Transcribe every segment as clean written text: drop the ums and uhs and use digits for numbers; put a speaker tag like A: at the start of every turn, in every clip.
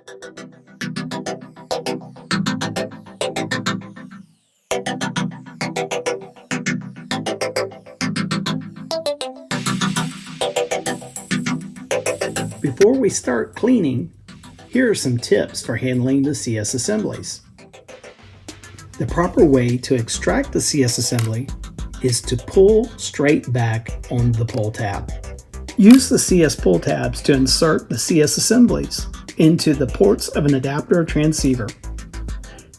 A: Before we start cleaning, here are some tips for handling the CS assemblies. The proper way to extract the CS assembly is to pull straight back on the pull tab. Use the CS pull tabs to insert the CS assemblies into the ports of an adapter or transceiver.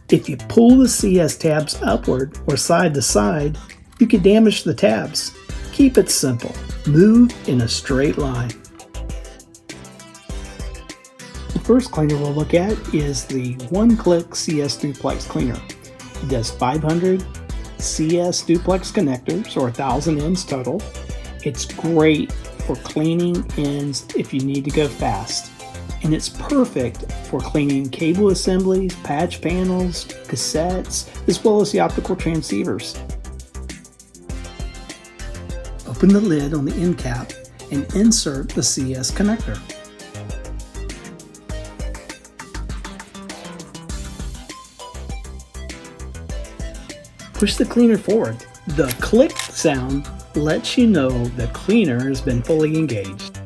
A: If you pull the CS tabs upward or side to side, you can damage the tabs. Keep it simple. Move in a straight line. The first cleaner we'll look at is the one-click CS DUPLEX cleaner. It does 500 CS DUPLEX connectors, or 1,000 ends total. It's great for cleaning ends if you need to go fast. And it's perfect for cleaning cable assemblies, patch panels, cassettes, as well as the optical transceivers. Open the lid on the end cap and insert the CS connector. Push the cleaner forward. The click sound lets you know the cleaner has been fully engaged.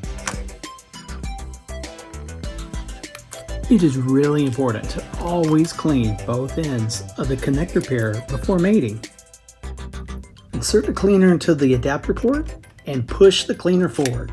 A: It is really important to always clean both ends of the connector pair before mating. Insert the cleaner into the adapter port and push the cleaner forward.